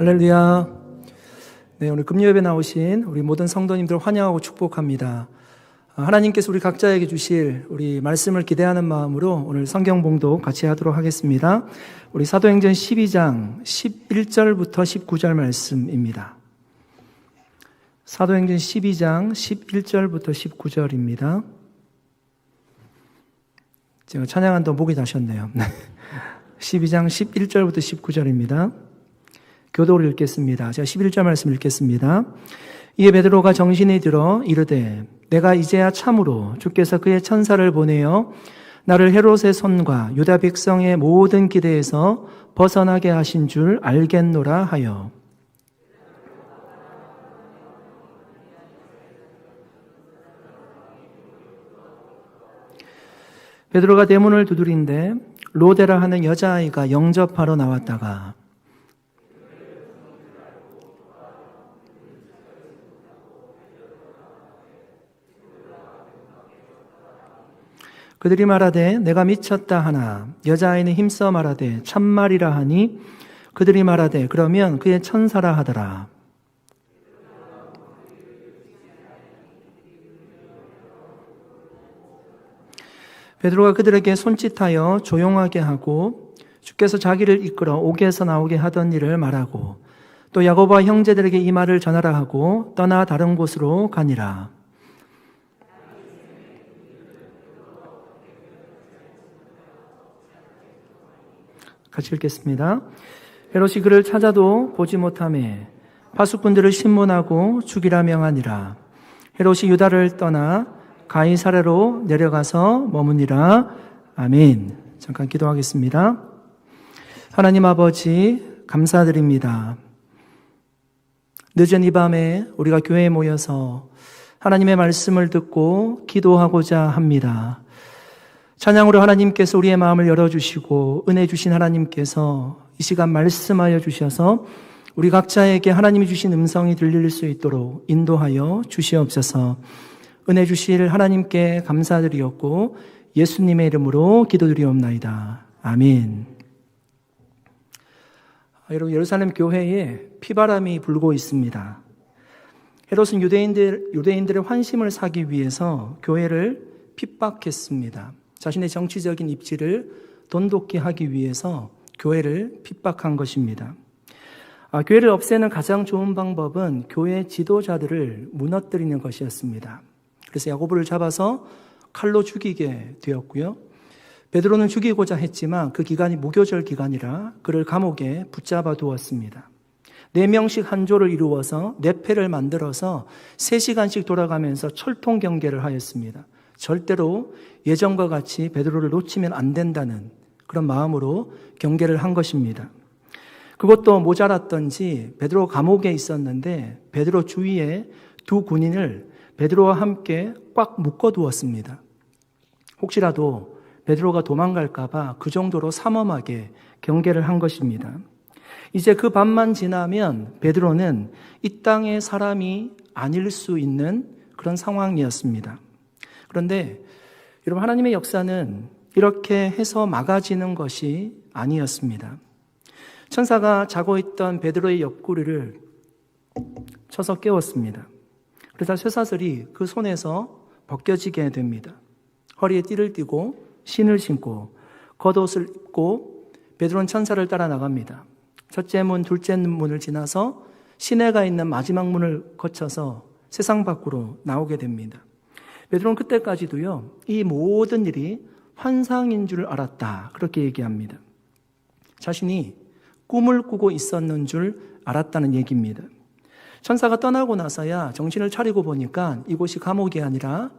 할렐루야. 네, 오늘 금요일에 나오신 우리 모든 성도님들 환영하고 축복합니다. 하나님께서 우리 각자에게 주실 우리 말씀을 기대하는 마음으로 오늘 성경 봉독 같이 하도록 하겠습니다. 우리 사도행전 12장 11절부터 19절 말씀입니다. 사도행전 12장 11절부터 19절입니다. 제가 찬양한다고 목이 다셨네요. 12장 11절부터 19절입니다. 교독을 읽겠습니다. 제가 11절 말씀 읽겠습니다. 이에 베드로가 정신이 들어 이르되 내가 이제야 참으로 주께서 그의 천사를 보내어 나를 헤롯의 손과 유다 백성의 모든 기대에서 벗어나게 하신 줄 알겠노라 하여 베드로가 대문을 두드린데 로데라 하는 여자아이가 영접하러 나왔다가 그들이 말하되 내가 미쳤다 하나 여자아이는 힘써 말하되 참말이라 하니 그들이 말하되 그러면 그의 천사라 하더라. 베드로가 그들에게 손짓하여 조용하게 하고 주께서 자기를 이끌어 옥에서 나오게 하던 일을 말하고 또 야고보와 형제들에게 이 말을 전하라 하고 떠나 다른 곳으로 가니라. 같이 읽겠습니다. 헤롯이 그를 찾아도 보지 못하매 파수꾼들을 신문하고 죽이라 명하니라. 헤롯이 유다를 떠나 가이사랴로 내려가서 머무니라. 아멘. 잠깐 기도하겠습니다. 하나님 아버지 감사드립니다. 늦은 이 밤에 우리가 교회에 모여서 하나님의 말씀을 듣고 기도하고자 합니다. 찬양으로 하나님께서 우리의 마음을 열어주시고 은혜 주신 하나님께서 이 시간 말씀하여 주셔서 우리 각자에게 하나님이 주신 음성이 들릴 수 있도록 인도하여 주시옵소서. 은혜 주실 하나님께 감사드리었고 예수님의 이름으로 기도드리옵나이다. 아멘. 여러분, 예루살렘 교회에 피바람이 불고 있습니다. 헤롯은 유대인들의 환심을 사기 위해서 교회를 핍박했습니다. 자신의 정치적인 입지를 돈독히 하기 위해서 교회를 핍박한 것입니다. 교회를 없애는 가장 좋은 방법은 교회 지도자들을 무너뜨리는 것이었습니다. 그래서 야고보를 잡아서 칼로 죽이게 되었고요. 베드로는 죽이고자 했지만 그 기간이 무교절 기간이라 그를 감옥에 붙잡아 두었습니다. 4명씩 한 조를 이루어서 4패를 만들어서 3시간씩 돌아가면서 철통 경계를 하였습니다. 절대로 예전과 같이 베드로를 놓치면 안 된다는 그런 마음으로 경계를 한 것입니다. 그것도 모자랐던지 베드로 감옥에 있었는데 베드로 주위에 2 군인을 베드로와 함께 꽉 묶어두었습니다. 혹시라도 베드로가 도망갈까 봐 그 정도로 삼엄하게 경계를 한 것입니다. 이제 그 밤만 지나면 베드로는 이 땅의 사람이 아닐 수 있는 그런 상황이었습니다. 그런데 여러분, 하나님의 역사는 이렇게 해서 막아지는 것이 아니었습니다. 천사가 자고 있던 베드로의 옆구리를 쳐서 깨웠습니다. 그래서 쇠사슬이 그 손에서 벗겨지게 됩니다. 허리에 띠를 띠고 신을 신고 겉옷을 입고 베드로는 천사를 따라 나갑니다. 첫째 문, 둘째 문을 지나서 시내가 있는 마지막 문을 거쳐서 세상 밖으로 나오게 됩니다. 베드로는 그때까지도요, 이 모든 일이 환상인 줄 알았다, 그렇게 얘기합니다. 자신이 꿈을 꾸고 있었는 줄 알았다는 얘기입니다. 천사가 떠나고 나서야 정신을 차리고 보니까 이곳이 감옥이 아니라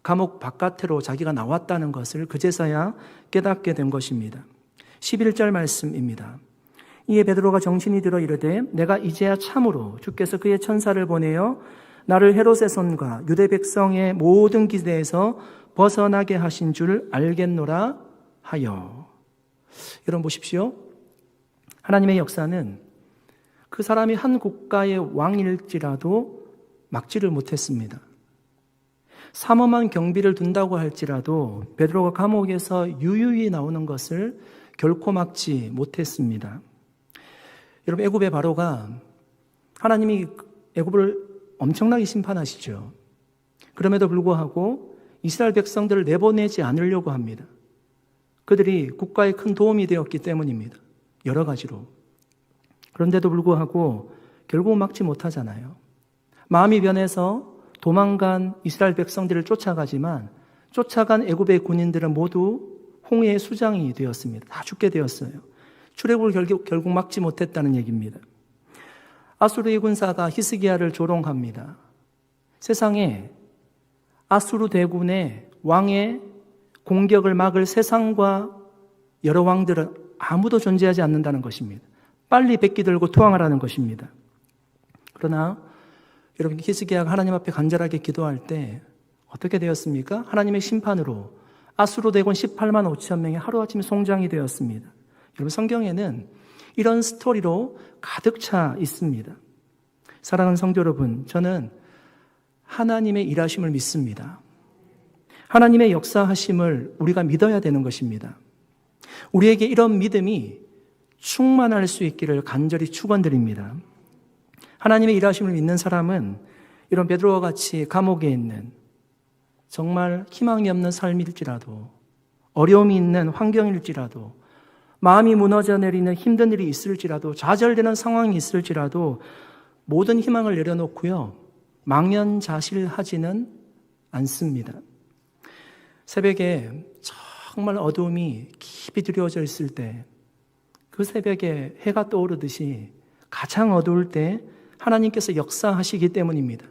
감옥 바깥으로 자기가 나왔다는 것을 그제서야 깨닫게 된 것입니다. 11절 말씀입니다. 이에 베드로가 정신이 들어 이르되 내가 이제야 참으로 주께서 그의 천사를 보내어 나를 헤롯의 손과 유대 백성의 모든 기대에서 벗어나게 하신 줄 알겠노라 하여. 여러분 보십시오. 하나님의 역사는 그 사람이 한 국가의 왕일지라도 막지를 못했습니다. 삼엄한 경비를 둔다고 할지라도 베드로가 감옥에서 유유히 나오는 것을 결코 막지 못했습니다. 여러분, 애굽의 바로가 하나님이 애굽을 엄청나게 심판하시죠. 그럼에도 불구하고 이스라엘 백성들을 내보내지 않으려고 합니다. 그들이 국가에 큰 도움이 되었기 때문입니다. 여러 가지로. 그런데도 불구하고 결국 막지 못하잖아요. 마음이 변해서 도망간 이스라엘 백성들을 쫓아가지만 쫓아간 애굽의 군인들은 모두 홍해의 수장이 되었습니다. 다 죽게 되었어요. 출애굽을 결국 막지 못했다는 얘기입니다. 아수르의 군사가 히스기야를 조롱합니다. 세상에 아수르 대군의 왕의 공격을 막을 세상과 여러 왕들은 아무도 존재하지 않는다는 것입니다. 빨리 백기 들고 투항하라는 것입니다. 그러나 여러분, 히스기야가 하나님 앞에 간절하게 기도할 때 어떻게 되었습니까? 하나님의 심판으로 아수르 대군 18만 5천 명이 하루아침에 송장이 되었습니다. 여러분, 성경에는 이런 스토리로 가득 차 있습니다. 사랑하는 성도 여러분, 저는 하나님의 일하심을 믿습니다. 하나님의 역사하심을 우리가 믿어야 되는 것입니다. 우리에게 이런 믿음이 충만할 수 있기를 간절히 축원드립니다. 하나님의 일하심을 믿는 사람은 이런 베드로와 같이 감옥에 있는 정말 희망이 없는 삶일지라도, 어려움이 있는 환경일지라도, 마음이 무너져 내리는 힘든 일이 있을지라도, 좌절되는 상황이 있을지라도 모든 희망을 내려놓고요, 망연자실하지는 않습니다. 새벽에 정말 어두움이 깊이 드리워져 있을 때, 그 새벽에 해가 떠오르듯이 가장 어두울 때 하나님께서 역사하시기 때문입니다.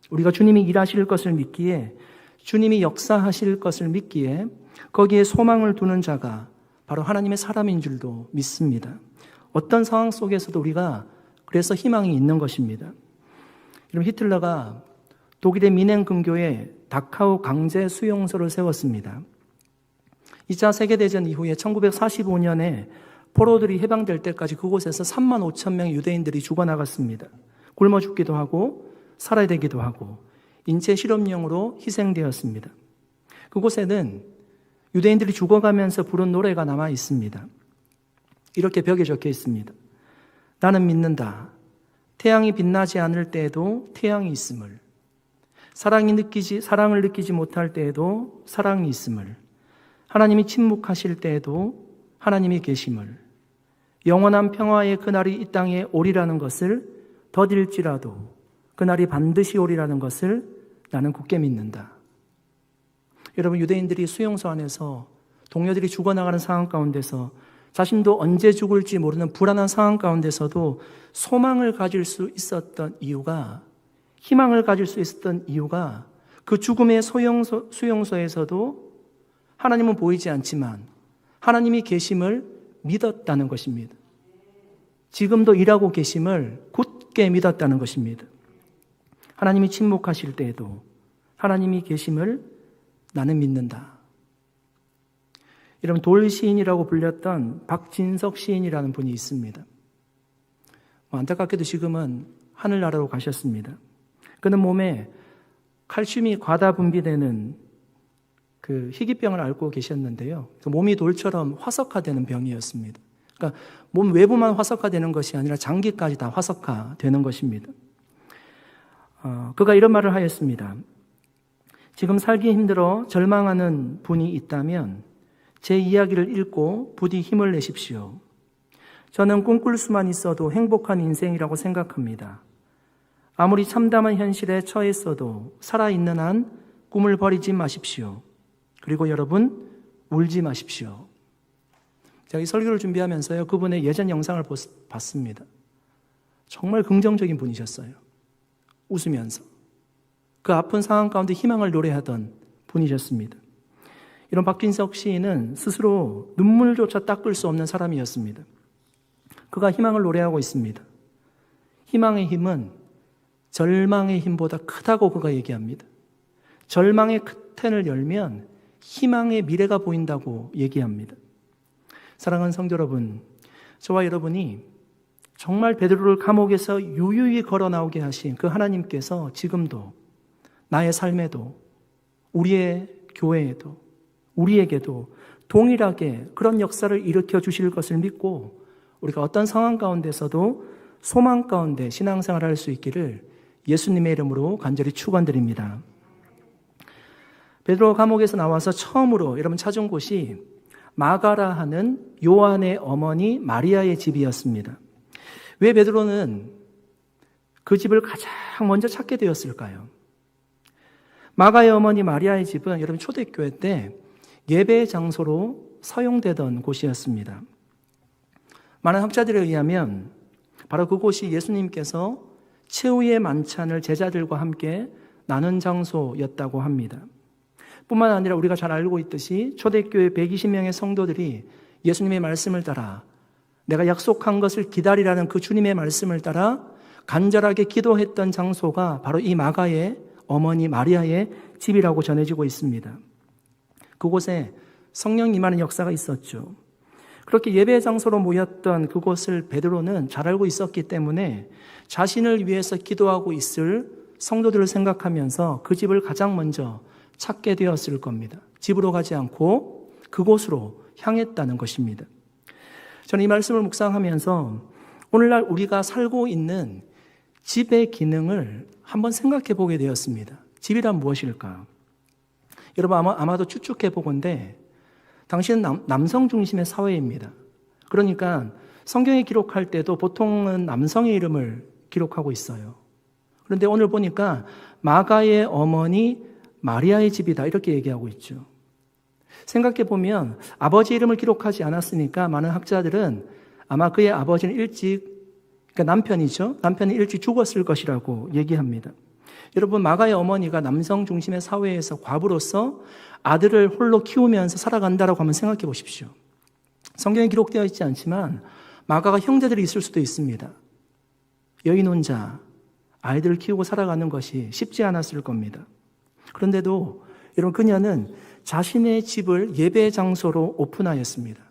우리가 주님이 일하실 것을 믿기에, 주님이 역사하실 것을 믿기에 거기에 소망을 두는 자가 바로 하나님의 사람인 줄도 믿습니다. 어떤 상황 속에서도 우리가 그래서 희망이 있는 것입니다. 여러분, 히틀러가 독일의 미넨 근교에 다카우 강제 수용소를 세웠습니다. 2차 세계대전 이후에 1945년에 포로들이 해방될 때까지 그곳에서 3만 5천 명의 유대인들이 죽어나갔습니다. 굶어 죽기도 하고 살아야 되기도 하고 인체 실험용으로 희생되었습니다. 그곳에는 유대인들이 죽어가면서 부른 노래가 남아 있습니다. 이렇게 벽에 적혀 있습니다. 나는 믿는다. 태양이 빛나지 않을 때에도 태양이 있음을, 사랑을 느끼지 못할 때에도 사랑이 있음을, 하나님이 침묵하실 때에도 하나님이 계심을, 영원한 평화의 그날이 이 땅에 오리라는 것을 더딜지라도 그날이 반드시 오리라는 것을 나는 굳게 믿는다. 여러분, 유대인들이 수용소 안에서 동료들이 죽어나가는 상황 가운데서 자신도 언제 죽을지 모르는 불안한 상황 가운데서도 소망을 가질 수 있었던 이유가, 희망을 가질 수 있었던 이유가 그 죽음의 수용소에서도 하나님은 보이지 않지만 하나님이 계심을 믿었다는 것입니다. 지금도 일하고 계심을 굳게 믿었다는 것입니다. 하나님이 침묵하실 때에도 하나님이 계심을 나는 믿는다. 여러분, 돌시인이라고 불렸던 박진석 시인이라는 분이 있습니다. 안타깝게도 지금은 하늘나라로 가셨습니다. 그는 몸에 칼슘이 과다 분비되는 그 희귀병을 앓고 계셨는데요. 몸이 돌처럼 화석화되는 병이었습니다. 그러니까 몸 외부만 화석화되는 것이 아니라 장기까지 다 화석화되는 것입니다. 그가 이런 말을 하였습니다. 지금 살기 힘들어 절망하는 분이 있다면 제 이야기를 읽고 부디 힘을 내십시오. 저는 꿈꿀 수만 있어도 행복한 인생이라고 생각합니다. 아무리 참담한 현실에 처했어도 살아있는 한 꿈을 버리지 마십시오. 그리고 여러분, 울지 마십시오. 제가 이 설교를 준비하면서요, 그분의 예전 영상을 봤습니다. 정말 긍정적인 분이셨어요. 웃으면서. 그 아픈 상황 가운데 희망을 노래하던 분이셨습니다. 이런 박진석 시인은 스스로 눈물조차 닦을 수 없는 사람이었습니다. 그가 희망을 노래하고 있습니다. 희망의 힘은 절망의 힘보다 크다고 그가 얘기합니다. 절망의 커튼을 열면 희망의 미래가 보인다고 얘기합니다. 사랑하는 성도 여러분, 저와 여러분이 정말 베드로를 감옥에서 유유히 걸어 나오게 하신 그 하나님께서 지금도 나의 삶에도, 우리의 교회에도, 우리에게도 동일하게 그런 역사를 일으켜 주실 것을 믿고 우리가 어떤 상황 가운데서도 소망 가운데 신앙생활을 할 수 있기를 예수님의 이름으로 간절히 축원드립니다. 베드로 감옥에서 나와서 처음으로 여러분 찾은 곳이 마가라 하는 요한의 어머니 마리아의 집이었습니다. 왜 베드로는 그 집을 가장 먼저 찾게 되었을까요? 마가의 어머니 마리아의 집은 여러분 초대교회 때 예배 장소로 사용되던 곳이었습니다. 많은 학자들에 의하면 바로 그곳이 예수님께서 최후의 만찬을 제자들과 함께 나눈 장소였다고 합니다. 뿐만 아니라 우리가 잘 알고 있듯이 초대교회 120명의 성도들이 예수님의 말씀을 따라 내가 약속한 것을 기다리라는 그 주님의 말씀을 따라 간절하게 기도했던 장소가 바로 이 마가의 어머니 마리아의 집이라고 전해지고 있습니다. 그곳에 성령 임하는 역사가 있었죠. 그렇게 예배 장소로 모였던 그곳을 베드로는 잘 알고 있었기 때문에 자신을 위해서 기도하고 있을 성도들을 생각하면서 그 집을 가장 먼저 찾게 되었을 겁니다. 집으로 가지 않고 그곳으로 향했다는 것입니다. 저는 이 말씀을 묵상하면서 오늘날 우리가 살고 있는 집의 기능을 한번 생각해 보게 되었습니다. 집이란 무엇일까? 여러분 아마도 추측해 보건대 당시는 남성 중심의 사회입니다. 그러니까 성경에 기록할 때도 보통은 남성의 이름을 기록하고 있어요. 그런데 오늘 보니까 마가의 어머니 마리아의 집이다 이렇게 얘기하고 있죠. 생각해 보면 아버지 이름을 기록하지 않았으니까 많은 학자들은 아마 그의 아버지는 그러니까 남편이 일찍 죽었을 것이라고 얘기합니다. 여러분 마가의 어머니가 남성 중심의 사회에서 과부로서 아들을 홀로 키우면서 살아간다라고 한번 생각해 보십시오. 성경에 기록되어 있지 않지만 마가가 형제들이 있을 수도 있습니다. 여인 혼자 아이들을 키우고 살아가는 것이 쉽지 않았을 겁니다. 그런데도 여러분 그녀는 자신의 집을 예배 장소로 오픈하였습니다.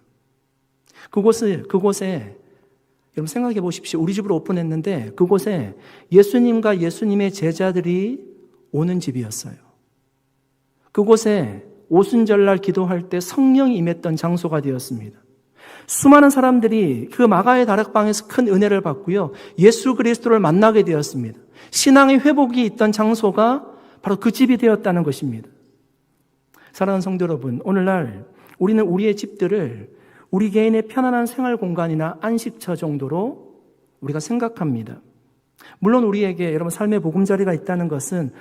그곳에 여러분 생각해 보십시오. 우리 집으로 오픈했는데 그곳에 예수님과 예수님의 제자들이 오는 집이었어요. 그곳에 오순절날 기도할 때 성령이 임했던 장소가 되었습니다. 수많은 사람들이 그 마가의 다락방에서 큰 은혜를 받고요. 예수 그리스도를 만나게 되었습니다. 신앙의 회복이 있던 장소가 바로 그 집이 되었다는 것입니다. 사랑하는 성도 여러분, 오늘날 우리는 우리의 집들을 우리 개인의 편안한 생활 공간이나 안식처 정도로 우리가 생각합니다. 물론 우리에게 여러분 삶의 보금자리가 있다는 것은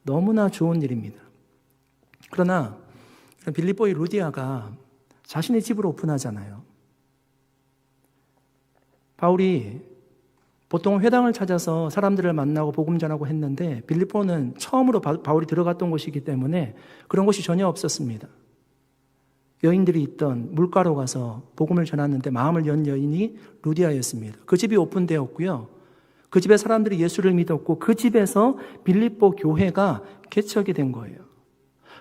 너무나 좋은 일입니다. 그러나 빌립보의 루디아가 자신의 집을 오픈하잖아요. 바울이 보통 회당을 찾아서 사람들을 만나고 복음 전하고 했는데 빌립보는 처음으로 바울이 들어갔던 곳이기 때문에 그런 곳이 전혀 없었습니다. 여인들이 있던 물가로 가서 복음을 전하는데 마음을 연 여인이 루디아였습니다. 그 집이 오픈되었고요. 그 집에 사람들이 예수를 믿었고 그 집에서 빌립보 교회가 개척이 된 거예요.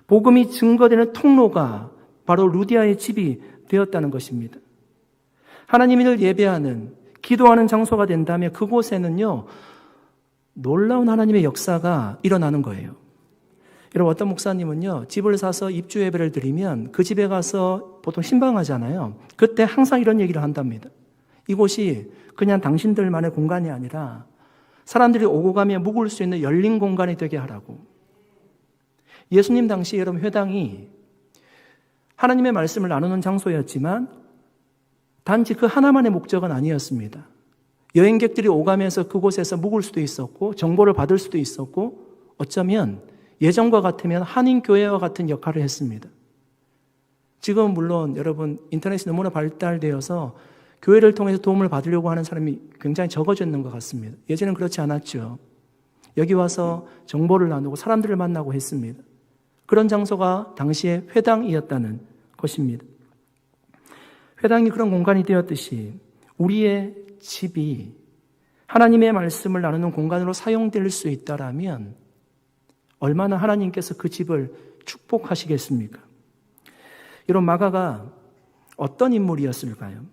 복음이 증거되는 통로가 바로 루디아의 집이 되었다는 것입니다. 하나님을 예배하는 기도하는 장소가 된다면 그곳에는요 놀라운 하나님의 역사가 일어나는 거예요. 여러분 어떤 목사님은요 집을 사서 입주 예배를 드리면 그 집에 가서 보통 신방하잖아요. 그때 항상 이런 얘기를 한답니다. 이곳이 그냥 당신들만의 공간이 아니라 사람들이 오고 가며 묵을 수 있는 열린 공간이 되게 하라고. 예수님 당시 여러분 회당이 하나님의 말씀을 나누는 장소였지만 단지 그 하나만의 목적은 아니었습니다. 여행객들이 오가면서 그곳에서 묵을 수도 있었고 정보를 받을 수도 있었고 어쩌면 예전과 같으면 한인교회와 같은 역할을 했습니다. 지금 물론 여러분 인터넷이 너무나 발달되어서 교회를 통해서 도움을 받으려고 하는 사람이 굉장히 적어졌는 것 같습니다. 예전엔 그렇지 않았죠. 여기 와서 정보를 나누고 사람들을 만나고 했습니다. 그런 장소가 당시에 회당이었다는 것입니다. 회당이 그런 공간이 되었듯이 우리의 집이 하나님의 말씀을 나누는 공간으로 사용될 수 있다라면 얼마나 하나님께서 그 집을 축복하시겠습니까? 여러분 마가가 어떤 인물이었을까요?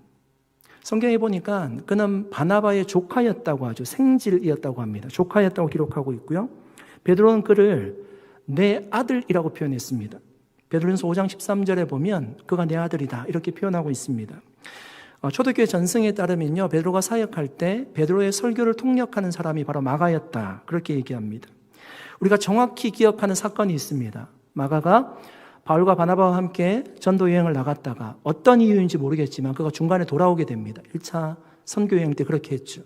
성경에 보니까 그는 바나바의 조카였다고 하죠. 생질이었다고 합니다. 조카였다고 기록하고 있고요. 베드로는 그를 내 아들이라고 표현했습니다. 베드로전서 5장 13절에 보면 그가 내 아들이다 이렇게 표현하고 있습니다. 초대교회 전승에 따르면요, 베드로가 사역할 때 베드로의 설교를 통역하는 사람이 바로 마가였다, 그렇게 얘기합니다. 우리가 정확히 기억하는 사건이 있습니다. 마가가 바울과 바나바와 함께 전도 여행을 나갔다가 어떤 이유인지 모르겠지만 그가 중간에 돌아오게 됩니다. 1차 선교 여행 때 그렇게 했죠.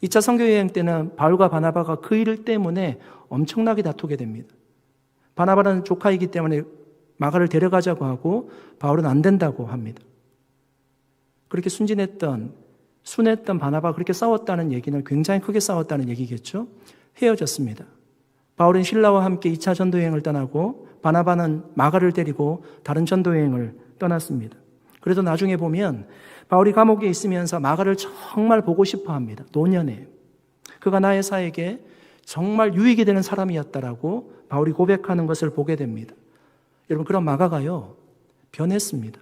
2차 선교 여행 때는 바울과 바나바가 그 일 때문에 엄청나게 다투게 됩니다. 바나바는 조카이기 때문에 마가를 데려가자고 하고 바울은 안 된다고 합니다. 그렇게 순진했던 바나바가 그렇게 싸웠다는 얘기는 굉장히 크게 싸웠다는 얘기겠죠. 헤어졌습니다. 바울은 실라와 함께 2차 전도여행을 떠나고 바나바는 마가를 데리고 다른 전도여행을 떠났습니다. 그래도 나중에 보면 바울이 감옥에 있으면서 마가를 정말 보고 싶어 합니다. 노년에. 그가 나의 사에게 정말 유익이 되는 사람이었다라고 바울이 고백하는 것을 보게 됩니다. 여러분, 그런 마가가요, 변했습니다.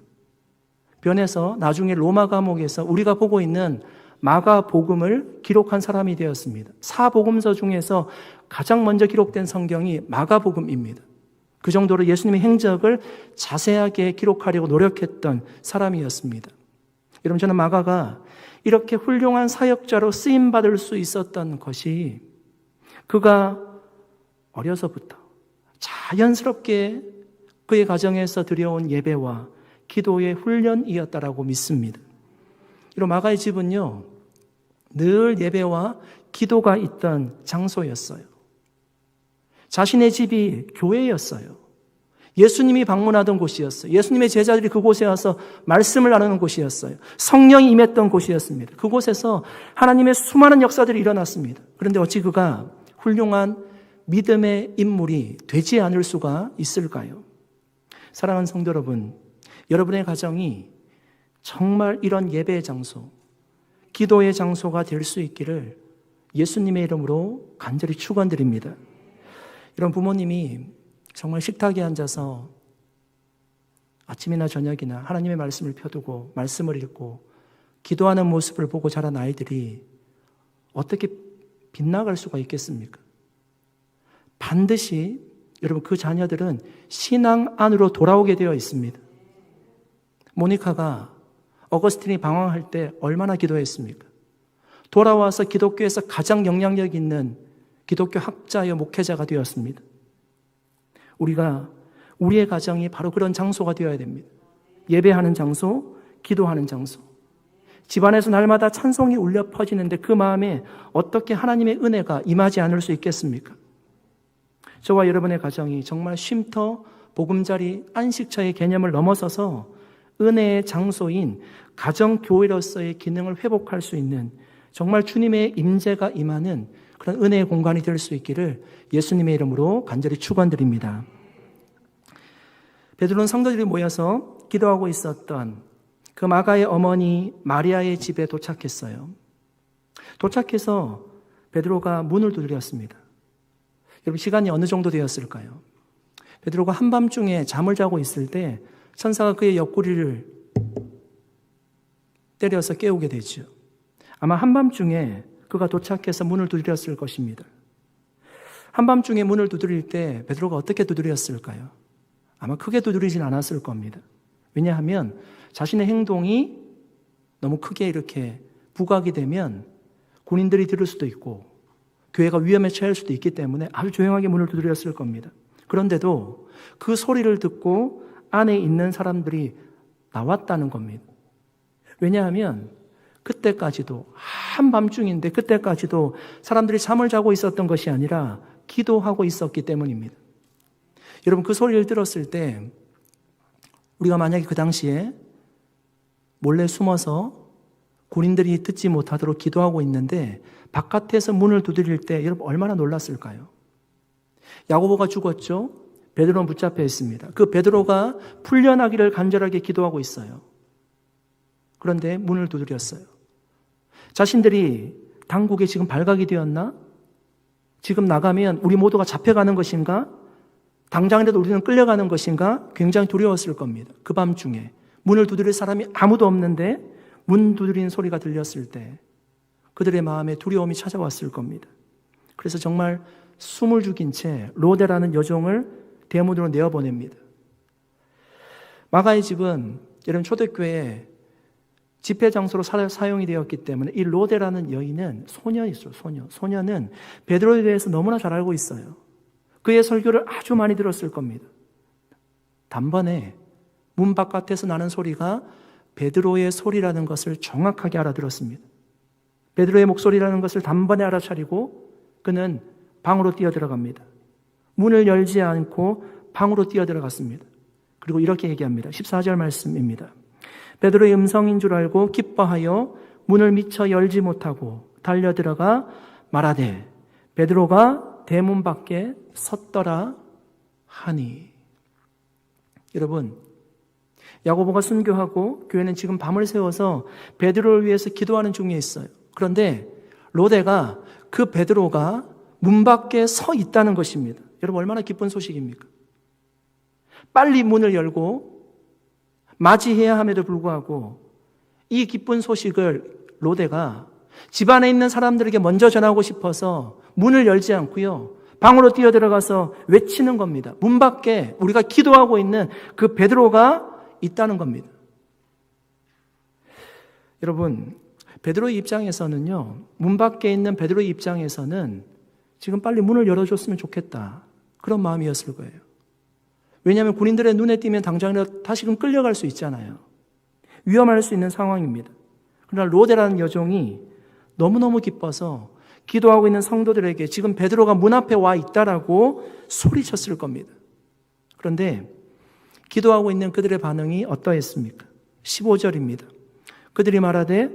변해서 나중에 로마 감옥에서 우리가 보고 있는 마가복음을 기록한 사람이 되었습니다. 사복음서 중에서 가장 먼저 기록된 성경이 마가복음입니다. 그 정도로 예수님의 행적을 자세하게 기록하려고 노력했던 사람이었습니다. 여러분, 저는 마가가 이렇게 훌륭한 사역자로 쓰임받을 수 있었던 것이 그가 어려서부터 자연스럽게 그의 가정에서 드려온 예배와 기도의 훈련이었다라고 믿습니다. 이런 마가의 집은요, 늘 예배와 기도가 있던 장소였어요. 자신의 집이 교회였어요. 예수님이 방문하던 곳이었어요. 예수님의 제자들이 그곳에 와서 말씀을 나누는 곳이었어요. 성령이 임했던 곳이었습니다. 그곳에서 하나님의 수많은 역사들이 일어났습니다. 그런데 어찌 그가 훌륭한 믿음의 인물이 되지 않을 수가 있을까요? 사랑하는 성도 여러분, 여러분의 가정이 정말 이런 예배의 장소, 기도의 장소가 될 수 있기를 예수님의 이름으로 간절히 축원드립니다. 이런 부모님이 정말 식탁에 앉아서 아침이나 저녁이나 하나님의 말씀을 펴두고 말씀을 읽고 기도하는 모습을 보고 자란 아이들이 어떻게 빗나갈 수가 있겠습니까? 반드시 여러분, 그 자녀들은 신앙 안으로 돌아오게 되어 있습니다. 모니카가 어거스틴이 방황할 때 얼마나 기도했습니까? 돌아와서 기독교에서 가장 영향력 있는 기독교 학자여 목회자가 되었습니다. 우리의 가정이 바로 그런 장소가 되어야 됩니다. 예배하는 장소, 기도하는 장소. 집안에서 날마다 찬송이 울려 퍼지는데 그 마음에 어떻게 하나님의 은혜가 임하지 않을 수 있겠습니까? 저와 여러분의 가정이 정말 쉼터, 보금자리, 안식처의 개념을 넘어서서 은혜의 장소인 가정교회로서의 기능을 회복할 수 있는 정말 주님의 임재가 임하는 그런 은혜의 공간이 될 수 있기를 예수님의 이름으로 간절히 축원드립니다. 베드로는 성도들이 모여서 기도하고 있었던 그 마가의 어머니 마리아의 집에 도착했어요. 도착해서 베드로가 문을 두드렸습니다. 여러분, 시간이 어느 정도 되었을까요? 베드로가 한밤중에 잠을 자고 있을 때 천사가 그의 옆구리를 때려서 깨우게 되죠. 아마 한밤중에 그가 도착해서 문을 두드렸을 것입니다. 한밤중에 문을 두드릴 때 베드로가 어떻게 두드렸을까요? 아마 크게 두드리진 않았을 겁니다. 왜냐하면 자신의 행동이 너무 크게 이렇게 부각이 되면 군인들이 들을 수도 있고 교회가 위험에 처할 수도 있기 때문에 아주 조용하게 문을 두드렸을 겁니다. 그런데도 그 소리를 듣고 안에 있는 사람들이 나왔다는 겁니다. 왜냐하면 그때까지도 한밤중인데 그때까지도 사람들이 잠을 자고 있었던 것이 아니라 기도하고 있었기 때문입니다. 여러분, 그 소리를 들었을 때 우리가 만약에 그 당시에 몰래 숨어서 군인들이 듣지 못하도록 기도하고 있는데 바깥에서 문을 두드릴 때 여러분 얼마나 놀랐을까요? 야고보가 죽었죠. 베드로는 붙잡혀 있습니다. 그 베드로가 풀려나기를 간절하게 기도하고 있어요. 그런데 문을 두드렸어요. 자신들이 당국에 지금 발각이 되었나? 지금 나가면 우리 모두가 잡혀가는 것인가? 당장이라도 우리는 끌려가는 것인가? 굉장히 두려웠을 겁니다. 그 밤중에 문을 두드릴 사람이 아무도 없는데 문 두드리는 소리가 들렸을 때 그들의 마음에 두려움이 찾아왔을 겁니다. 그래서 정말 숨을 죽인 채 로데라는 여종을 대문으로 내어보냅니다. 마가의 집은 여러분 초대교회에 집회 장소로 사용이 되었기 때문에 이 로데라는 여인은 소녀였어요. 소녀는 베드로에 대해서 너무나 잘 알고 있어요. 그의 설교를 아주 많이 들었을 겁니다. 단번에 문 바깥에서 나는 소리가 베드로의 소리라는 것을 정확하게 알아들었습니다. 베드로의 목소리라는 것을 단번에 알아차리고 그는 방으로 뛰어들어갑니다. 문을 열지 않고 방으로 뛰어들어갔습니다. 그리고 이렇게 얘기합니다. 14절 말씀입니다. 베드로의 음성인 줄 알고 기뻐하여 문을 미처 열지 못하고 달려들어가 말하되 베드로가 대문 밖에 섰더라 하니. 여러분, 야고보가 순교하고 교회는 지금 밤을 새워서 베드로를 위해서 기도하는 중에 있어요. 그런데 로데가 그 베드로가 문 밖에 서 있다는 것입니다. 여러분, 얼마나 기쁜 소식입니까? 빨리 문을 열고 맞이해야 함에도 불구하고 이 기쁜 소식을 로데가 집안에 있는 사람들에게 먼저 전하고 싶어서 문을 열지 않고요, 방으로 뛰어들어가서 외치는 겁니다. 문 밖에 우리가 기도하고 있는 그 베드로가 있다는 겁니다. 여러분, 베드로의 입장에서는요, 문 밖에 있는 베드로의 입장에서는 지금 빨리 문을 열어줬으면 좋겠다, 그런 마음이었을 거예요. 왜냐하면 군인들의 눈에 띄면 당장이라도 다시금 끌려갈 수 있잖아요. 위험할 수 있는 상황입니다. 그러나 로데라는 여종이 너무너무 기뻐서 기도하고 있는 성도들에게 지금 베드로가 문 앞에 와 있다라고 소리쳤을 겁니다. 그런데 기도하고 있는 그들의 반응이 어떠했습니까? 15절입니다. 그들이 말하되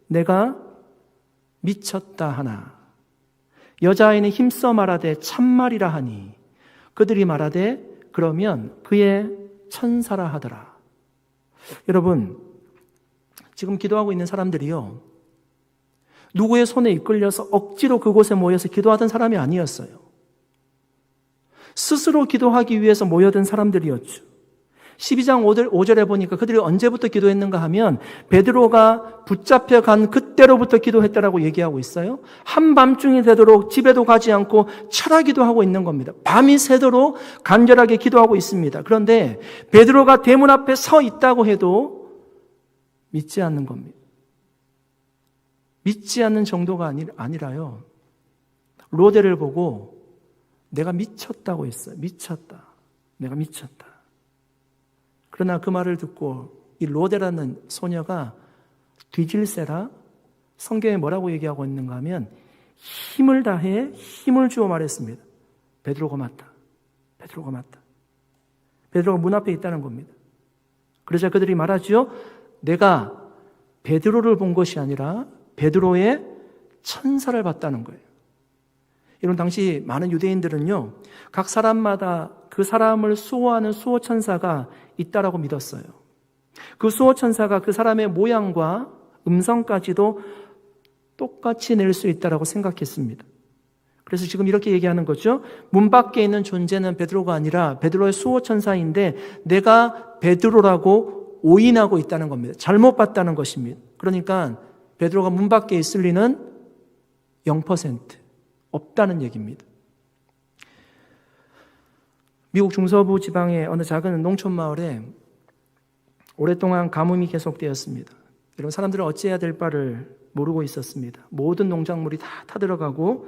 내가 미쳤다 하나 여자아이는 힘써 말하되 참말이라 하니 그들이 말하되 그러면 그의 천사라 하더라. 여러분, 지금 기도하고 있는 사람들이요, 누구의 손에 이끌려서 억지로 그곳에 모여서 기도하던 사람이 아니었어요. 스스로 기도하기 위해서 모여든 사람들이었죠. 12장 5절에 보니까 그들이 언제부터 기도했는가 하면 베드로가 붙잡혀간 그때로부터 기도했다라고 얘기하고 있어요. 한밤중이 되도록 집에도 가지 않고 철하기도 하고 있는 겁니다. 밤이 새도록 간절하게 기도하고 있습니다. 그런데 베드로가 대문 앞에 서 있다고 해도 믿지 않는 겁니다. 믿지 않는 정도가 아니라요, 로데를 보고 내가 미쳤다고 했어요. 미쳤다. 내가 미쳤다. 그러나 그 말을 듣고 이 로데라는 소녀가 뒤질세라 성경에 뭐라고 얘기하고 있는가 하면 힘을 다해 힘을 주어 말했습니다. 베드로가 맞다. 베드로가 맞다. 베드로가 문 앞에 있다는 겁니다. 그러자 그들이 말하죠. 내가 베드로를 본 것이 아니라 베드로의 천사를 봤다는 거예요. 이런 당시 많은 유대인들은요, 각 사람마다 그 사람을 수호하는 수호천사가 있다라고 믿었어요. 그 수호천사가 그 사람의 모양과 음성까지도 똑같이 낼 수 있다라고 생각했습니다. 그래서 지금 이렇게 얘기하는 거죠. 문 밖에 있는 존재는 베드로가 아니라 베드로의 수호천사인데 내가 베드로라고 오인하고 있다는 겁니다. 잘못 봤다는 것입니다. 그러니까 베드로가 문 밖에 있을 리는 0% 없다는 얘기입니다. 미국 중서부 지방의 어느 작은 농촌 마을에 오랫동안 가뭄이 계속되었습니다. 여러분, 사람들은 어찌해야 될 바를 모르고 있었습니다. 모든 농작물이 다 타들어가고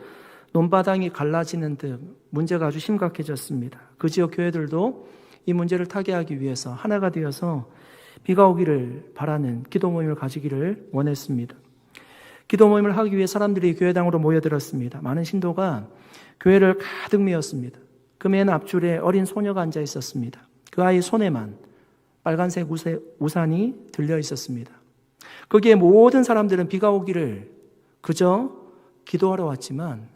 논바닥이 갈라지는 등 문제가 아주 심각해졌습니다. 그 지역 교회들도 이 문제를 타개하기 위해서 하나가 되어서 비가 오기를 바라는 기도 모임을 가지기를 원했습니다. 기도 모임을 하기 위해 사람들이 교회당으로 모여들었습니다. 많은 신도가 교회를 가득 메웠습니다. 그 맨 앞줄에 어린 소녀가 앉아 있었습니다. 그 아이 손에만 빨간색 우산이 들려 있었습니다. 거기에 모든 사람들은 비가 오기를 그저 기도하러 왔지만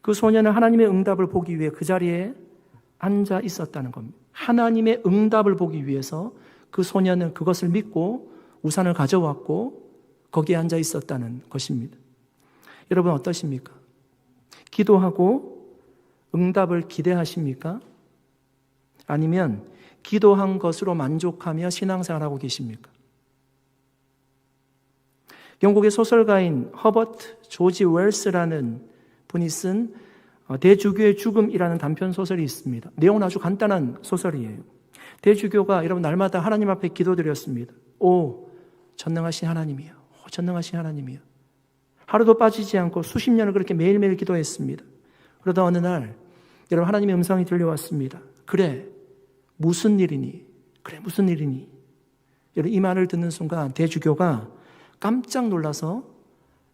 그 소녀는 하나님의 응답을 보기 위해 그 자리에 앉아 있었다는 겁니다. 하나님의 응답을 보기 위해서 그 소녀는 그것을 믿고 우산을 가져왔고 거기에 앉아 있었다는 것입니다. 여러분, 어떠십니까? 기도하고 응답을 기대하십니까? 아니면 기도한 것으로 만족하며 신앙생활하고 계십니까? 영국의 소설가인 허버트 조지 웰스라는 분이 쓴 대주교의 죽음이라는 단편 소설이 있습니다. 내용은 아주 간단한 소설이에요. 대주교가 여러분 날마다 하나님 앞에 기도드렸습니다. 오, 전능하신 하나님이요. 전능하신 하나님이요. 하루도 빠지지 않고 수십 년을 그렇게 매일매일 기도했습니다. 그러다 어느 날 여러분 하나님의 음성이 들려왔습니다. 그래, 무슨 일이니? 그래, 무슨 일이니? 여러분 이 말을 듣는 순간 대주교가 깜짝 놀라서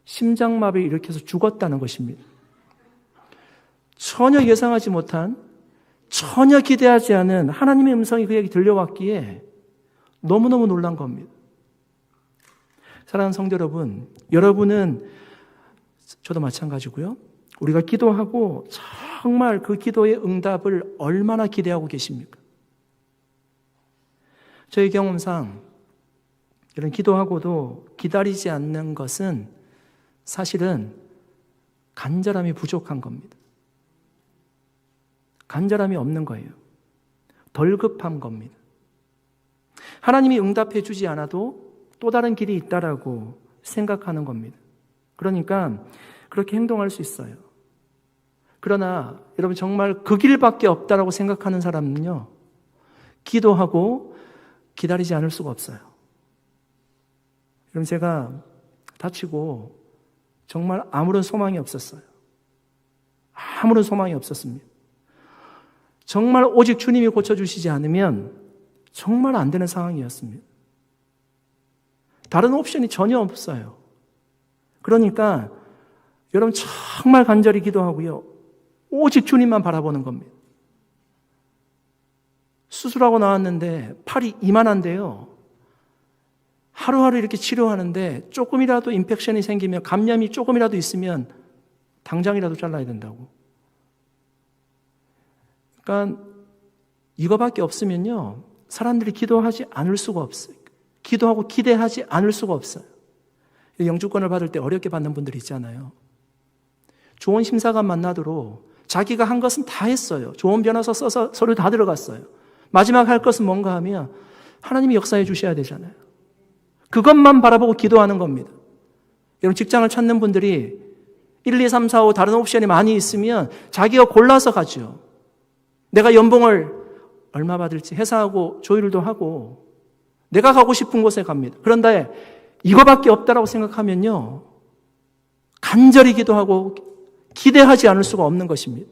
심장마비를 일으켜서 죽었다는 것입니다. 전혀 예상하지 못한, 전혀 기대하지 않은 하나님의 음성이 그에게 들려왔기에 너무너무 놀란 겁니다. 사랑하는 성도 여러분, 여러분은 저도 마찬가지고요. 우리가 기도하고 정말 그 기도의 응답을 얼마나 기대하고 계십니까? 저의 경험상 이런 기도하고도 기다리지 않는 것은 사실은 간절함이 부족한 겁니다. 간절함이 없는 거예요. 덜 급한 겁니다. 하나님이 응답해 주지 않아도 또 다른 길이 있다라고 생각하는 겁니다. 그러니까 그렇게 행동할 수 있어요. 그러나 여러분 정말 그 길밖에 없다라고 생각하는 사람은요, 기도하고 기다리지 않을 수가 없어요. 여러분 제가 다치고 정말 아무런 소망이 없었어요. 아무런 소망이 없었습니다. 정말 오직 주님이 고쳐주시지 않으면 정말 안 되는 상황이었습니다. 다른 옵션이 전혀 없어요. 그러니까 여러분 정말 간절히 기도하고요. 오직 주님만 바라보는 겁니다. 수술하고 나왔는데 팔이 이만한데요. 하루하루 이렇게 치료하는데 조금이라도 인펙션이 생기면, 감염이 조금이라도 있으면 당장이라도 잘라야 된다고. 그러니까 이거밖에 없으면요, 사람들이 기도하지 않을 수가 없어요. 기도하고 기대하지 않을 수가 없어요. 영주권을 받을 때 어렵게 받는 분들이 있잖아요. 좋은 심사관 만나도록 자기가 한 것은 다 했어요. 좋은 변호사 써서 서류 다 들어갔어요. 마지막 할 것은 뭔가 하면 하나님이 역사해 주셔야 되잖아요. 그것만 바라보고 기도하는 겁니다. 여러분 직장을 찾는 분들이 1, 2, 3, 4, 5 다른 옵션이 많이 있으면 자기가 골라서 가죠. 내가 연봉을 얼마 받을지 회사하고 조율도 하고 내가 가고 싶은 곳에 갑니다. 그런데 이거밖에 없다라고 생각하면요, 간절히 기도하고 기대하지 않을 수가 없는 것입니다.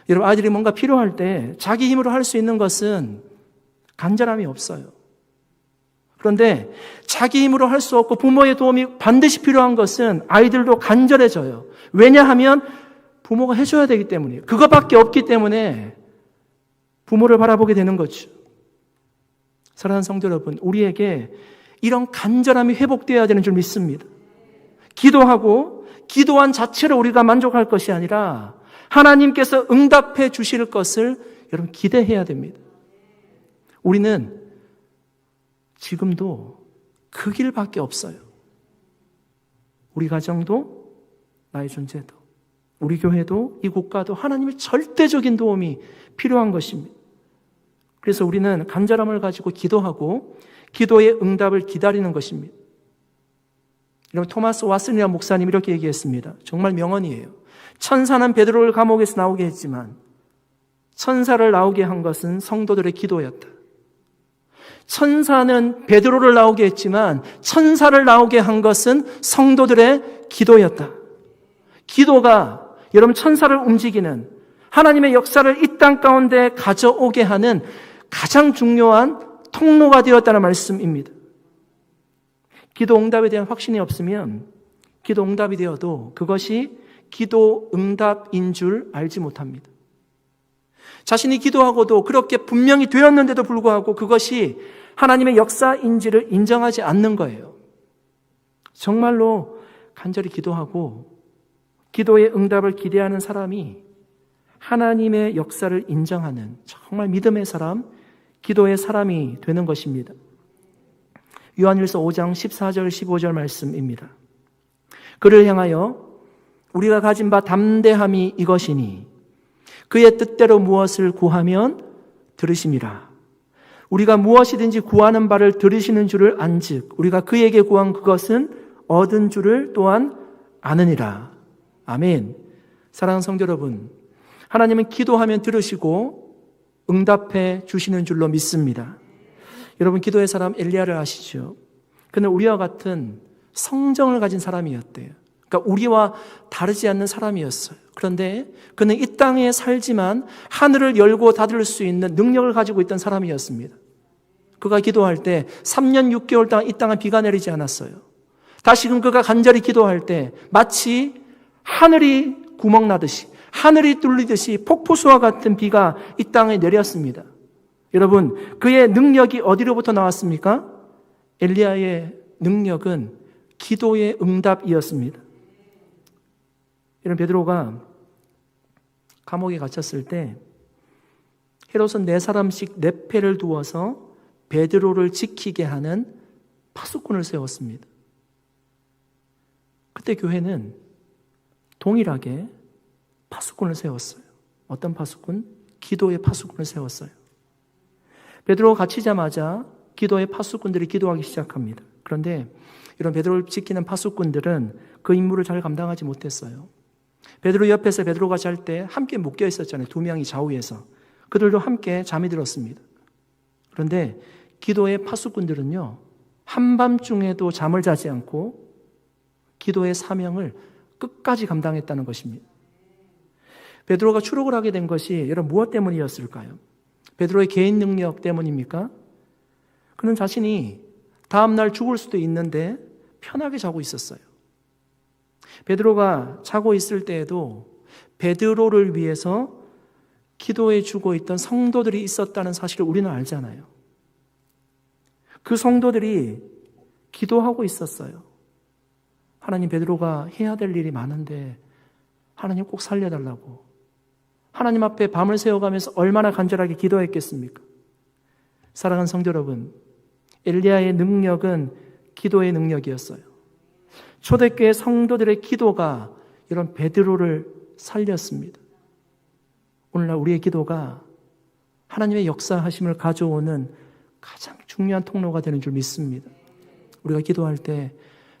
여러분 아이들이 뭔가 필요할 때 자기 힘으로 할 수 있는 것은 간절함이 없어요. 그런데 자기 힘으로 할 수 없고 부모의 도움이 반드시 필요한 것은 아이들도 간절해져요. 왜냐하면 부모가 해줘야 되기 때문이에요. 그것밖에 없기 때문에 부모를 바라보게 되는 거죠. 사랑하는 성도 여러분, 우리에게 이런 간절함이 회복되어야 되는 줄 믿습니다. 기도하고 기도한 자체로 우리가 만족할 것이 아니라 하나님께서 응답해 주실 것을 여러분 기대해야 됩니다. 우리는 지금도 그 길밖에 없어요. 우리 가정도, 나의 존재도, 우리 교회도, 이 국가도 하나님의 절대적인 도움이 필요한 것입니다. 그래서 우리는 간절함을 가지고 기도하고 기도의 응답을 기다리는 것입니다. 여러분 토마스 왓슨이라는 목사님이 이렇게 얘기했습니다. 정말 명언이에요. 천사는 베드로를 감옥에서 나오게 했지만 천사를 나오게 한 것은 성도들의 기도였다. 천사는 베드로를 나오게 했지만 천사를 나오게 한 것은 성도들의 기도였다. 기도가 여러분 천사를 움직이는, 하나님의 역사를 이 땅 가운데 가져오게 하는 가장 중요한 통로가 되었다는 말씀입니다. 기도 응답에 대한 확신이 없으면 기도 응답이 되어도 그것이 기도 응답인 줄 알지 못합니다. 자신이 기도하고도 그렇게 분명히 되었는데도 불구하고 그것이 하나님의 역사인지를 인정하지 않는 거예요. 정말로 간절히 기도하고 기도의 응답을 기대하는 사람이 하나님의 역사를 인정하는 정말 믿음의 사람, 기도의 사람이 되는 것입니다. 요한일서 5장 14절 15절 말씀입니다. 그를 향하여 우리가 가진 바 담대함이 이것이니 그의 뜻대로 무엇을 구하면 들으심이라. 우리가 무엇이든지 구하는 바를 들으시는 줄을 안즉 우리가 그에게 구한 그것은 얻은 줄을 또한 아느니라. 아멘. 사랑하는 성도 여러분, 하나님은 기도하면 들으시고 응답해 주시는 줄로 믿습니다. 여러분 기도의 사람 엘리야를 아시죠? 그는 우리와 같은 성정을 가진 사람이었대요. 그러니까 우리와 다르지 않는 사람이었어요. 그런데 그는 이 땅에 살지만 하늘을 열고 닫을 수 있는 능력을 가지고 있던 사람이었습니다. 그가 기도할 때 3년 6개월 동안 이 땅에 비가 내리지 않았어요. 다시금 그가 간절히 기도할 때 마치 하늘이 구멍 나듯이, 하늘이 뚫리듯이 폭포수와 같은 비가 이 땅에 내렸습니다. 여러분, 그의 능력이 어디로부터 나왔습니까? 엘리야의 능력은 기도의 응답이었습니다. 이런 베드로가 감옥에 갇혔을 때 헤롯은 4사람씩 4패를 두어서 베드로를 지키게 하는 파수꾼을 세웠습니다. 그때 교회는 동일하게 파수꾼을 세웠어요. 어떤 파수꾼? 기도의 파수꾼을 세웠어요. 베드로가 갇히자마자 기도의 파수꾼들이 기도하기 시작합니다. 그런데 이런 베드로를 지키는 파수꾼들은 그 임무를 잘 감당하지 못했어요. 베드로 옆에서 베드로가 잘 때 함께 묶여 있었잖아요. 2명이 좌우에서. 그들도 함께 잠이 들었습니다. 그런데 기도의 파수꾼들은요, 한밤중에도 잠을 자지 않고 기도의 사명을 끝까지 감당했다는 것입니다. 베드로가 추록을 하게 된 것이 여러분 무엇 때문이었을까요? 베드로의 개인 능력 때문입니까? 그는 자신이 다음날 죽을 수도 있는데 편하게 자고 있었어요. 베드로가 자고 있을 때에도 베드로를 위해서 기도해 주고 있던 성도들이 있었다는 사실을 우리는 알잖아요. 그 성도들이 기도하고 있었어요. 하나님, 베드로가 해야 될 일이 많은데 하나님 꼭 살려달라고. 하나님 앞에 밤을 새워가면서 얼마나 간절하게 기도했겠습니까? 사랑하는 성도 여러분, 엘리야의 능력은 기도의 능력이었어요. 초대교회 성도들의 기도가 이런 베드로를 살렸습니다. 오늘날 우리의 기도가 하나님의 역사하심을 가져오는 가장 중요한 통로가 되는 줄 믿습니다. 우리가 기도할 때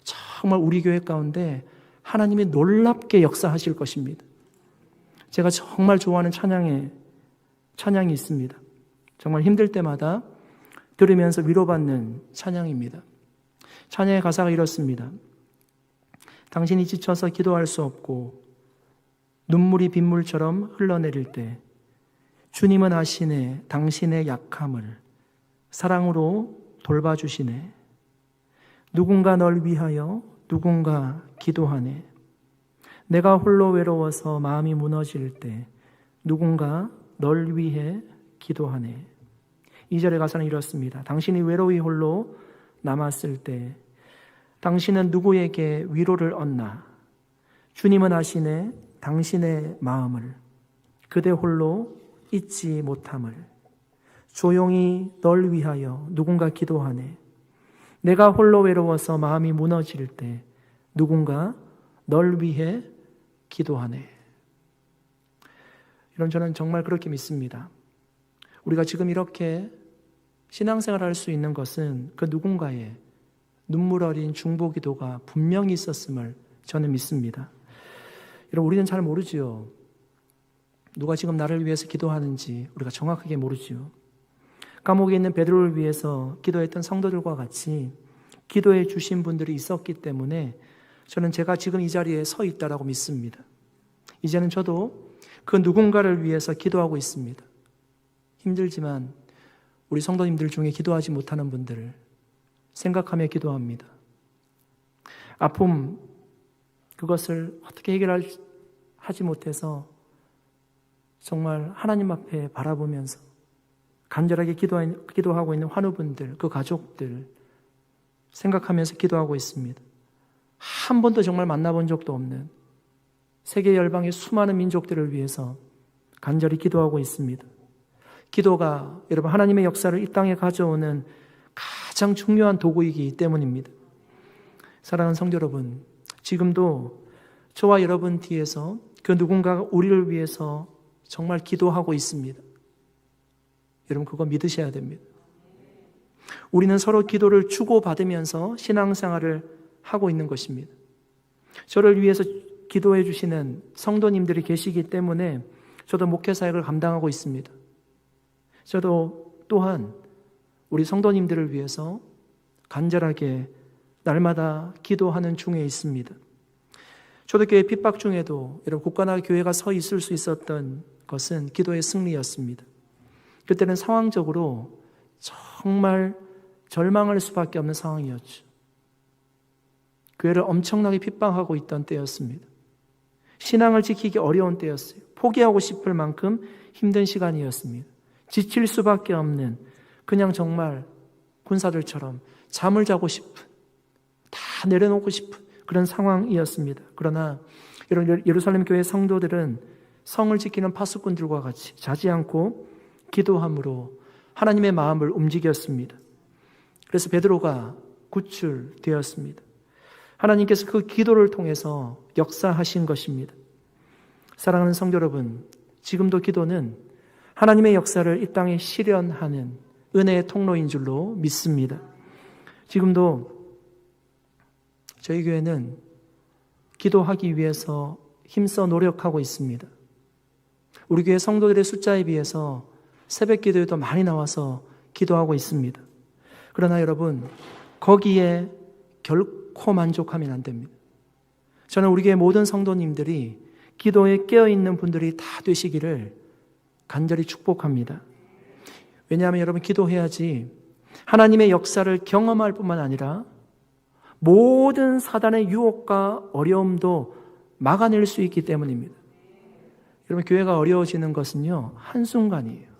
정말 우리 교회 가운데 하나님이 놀랍게 역사하실 것입니다. 제가 정말 좋아하는 찬양이 있습니다. 정말 힘들 때마다 들으면서 위로받는 찬양입니다. 찬양의 가사가 이렇습니다. 당신이 지쳐서 기도할 수 없고 눈물이 빗물처럼 흘러내릴 때 주님은 아시네 당신의 약함을 사랑으로 돌봐주시네. 누군가 널 위하여 누군가 기도하네. 내가 홀로 외로워서 마음이 무너질 때 누군가 널 위해 기도하네. 2절의 가사는 이렇습니다. 당신이 외로이 홀로 남았을 때 당신은 누구에게 위로를 얻나? 주님은 아시네 당신의 마음을 그대 홀로 잊지 못함을. 조용히 널 위하여 누군가 기도하네. 내가 홀로 외로워서 마음이 무너질 때 누군가 널 위해 기도하네. 여러분, 저는 정말 그렇게 믿습니다. 우리가 지금 이렇게 신앙생활을 할 수 있는 것은 그 누군가의 눈물 어린 중보 기도가 분명히 있었음을 저는 믿습니다. 여러분, 우리는 잘 모르지요. 누가 지금 나를 위해서 기도하는지 우리가 정확하게 모르지요. 감옥에 있는 베드로를 위해서 기도했던 성도들과 같이 기도해 주신 분들이 있었기 때문에 저는 제가 지금 이 자리에 서 있다라고 믿습니다. 이제는 저도 그 누군가를 위해서 기도하고 있습니다. 힘들지만 우리 성도님들 중에 기도하지 못하는 분들을 생각하며 기도합니다. 아픔, 그것을 어떻게 해결하지 못해서 정말 하나님 앞에 바라보면서 간절하게 기도하고 있는 환우분들, 그 가족들 생각하면서 기도하고 있습니다. 한 번도 정말 만나본 적도 없는 세계 열방의 수많은 민족들을 위해서 간절히 기도하고 있습니다. 기도가 여러분 하나님의 역사를 이 땅에 가져오는 가장 중요한 도구이기 때문입니다. 사랑하는 성도 여러분, 지금도 저와 여러분 뒤에서 그 누군가가 우리를 위해서 정말 기도하고 있습니다. 여러분 그거 믿으셔야 됩니다. 우리는 서로 기도를 주고받으면서 신앙생활을 하고 있는 것입니다. 저를 위해서 기도해 주시는 성도님들이 계시기 때문에 저도 목회사역을 감당하고 있습니다. 저도 또한 우리 성도님들을 위해서 간절하게 날마다 기도하는 중에 있습니다. 초대교회 핍박 중에도 여러분 국가나 교회가 서 있을 수 있었던 것은 기도의 승리였습니다. 그때는 상황적으로 정말 절망할 수밖에 없는 상황이었죠. 교회를 엄청나게 핍박하고 있던 때였습니다. 신앙을 지키기 어려운 때였어요. 포기하고 싶을 만큼 힘든 시간이었습니다. 지칠 수밖에 없는, 그냥 정말 군사들처럼 잠을 자고 싶은, 다 내려놓고 싶은 그런 상황이었습니다. 그러나 예루살렘 교회 성도들은 성을 지키는 파수꾼들과 같이 자지 않고 기도함으로 하나님의 마음을 움직였습니다. 그래서 베드로가 구출되었습니다. 하나님께서 그 기도를 통해서 역사하신 것입니다. 사랑하는 성도 여러분, 지금도 기도는 하나님의 역사를 이 땅에 실현하는 은혜의 통로인 줄로 믿습니다. 지금도 저희 교회는 기도하기 위해서 힘써 노력하고 있습니다. 우리 교회 성도들의 숫자에 비해서 새벽 기도에 더 많이 나와서 기도하고 있습니다. 그러나 여러분, 거기에 결코 만족하면 안 됩니다. 저는 우리 교회 모든 성도님들이 기도에 깨어있는 분들이 다 되시기를 간절히 축복합니다. 왜냐하면 여러분, 기도해야지 하나님의 역사를 경험할 뿐만 아니라 모든 사단의 유혹과 어려움도 막아낼 수 있기 때문입니다. 여러분, 교회가 어려워지는 것은요, 한순간이에요.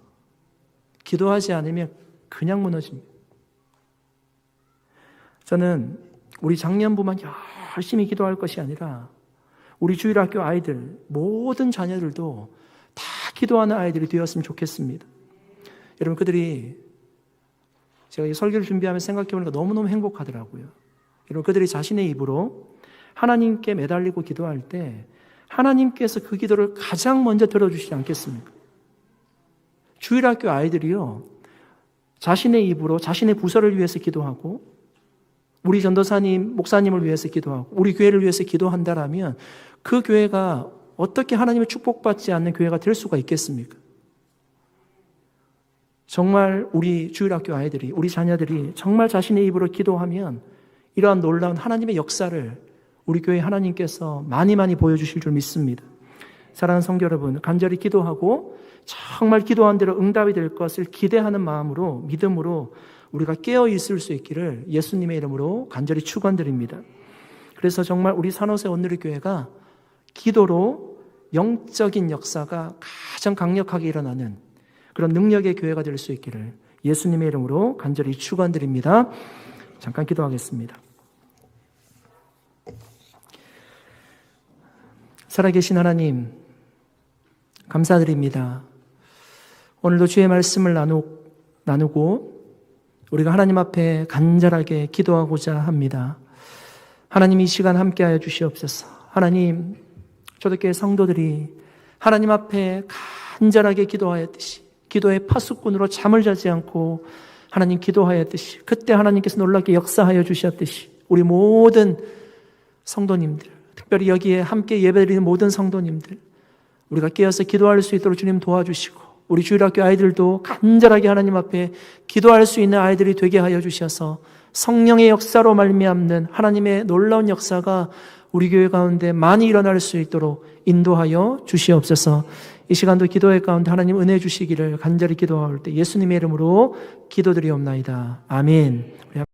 기도하지 않으면 그냥 무너집니다. 저는 우리 장년부만 열심히 기도할 것이 아니라 우리 주일학교 아이들, 모든 자녀들도 다 기도하는 아이들이 되었으면 좋겠습니다. 여러분, 그들이, 제가 이 설교를 준비하면서 생각해보니까 너무너무 행복하더라고요. 여러분, 그들이 자신의 입으로 하나님께 매달리고 기도할 때 하나님께서 그 기도를 가장 먼저 들어주시지 않겠습니까? 주일학교 아이들이요, 자신의 입으로 자신의 부서를 위해서 기도하고 우리 전도사님, 목사님을 위해서 기도하고 우리 교회를 위해서 기도한다라면 그 교회가 어떻게 하나님의 축복받지 않는 교회가 될 수가 있겠습니까? 정말 우리 주일학교 아이들이, 우리 자녀들이 정말 자신의 입으로 기도하면 이러한 놀라운 하나님의 역사를 우리 교회 하나님께서 많이 보여주실 줄 믿습니다. 사랑하는 성도 여러분, 간절히 기도하고 정말 기도한 대로 응답이 될 것을 기대하는 마음으로, 믿음으로 우리가 깨어 있을 수 있기를 예수님의 이름으로 간절히 축원드립니다. 그래서 정말 우리 산호세 온누리 교회가 기도로 영적인 역사가 가장 강력하게 일어나는 그런 능력의 교회가 될 수 있기를 예수님의 이름으로 간절히 축원드립니다. 잠깐 기도하겠습니다. 살아계신 하나님, 감사드립니다. 오늘도 주의 말씀을 나누고 우리가 하나님 앞에 간절하게 기도하고자 합니다. 하나님, 이 시간 함께하여 주시옵소서. 하나님, 초대교회 성도들이 하나님 앞에 간절하게 기도하였듯이, 기도의 파수꾼으로 잠을 자지 않고 하나님 기도하였듯이, 그때 하나님께서 놀랍게 역사하여 주셨듯이 우리 모든 성도님들, 특별히 여기에 함께 예배드리는 모든 성도님들, 우리가 깨어서 기도할 수 있도록 주님 도와주시고 우리 주일학교 아이들도 간절하게 하나님 앞에 기도할 수 있는 아이들이 되게 하여 주셔서 성령의 역사로 말미암는 하나님의 놀라운 역사가 우리 교회 가운데 많이 일어날 수 있도록 인도하여 주시옵소서. 이 시간도 기도의 가운데 하나님 은혜 주시기를 간절히 기도할 때 예수님의 이름으로 기도드리옵나이다. 아멘.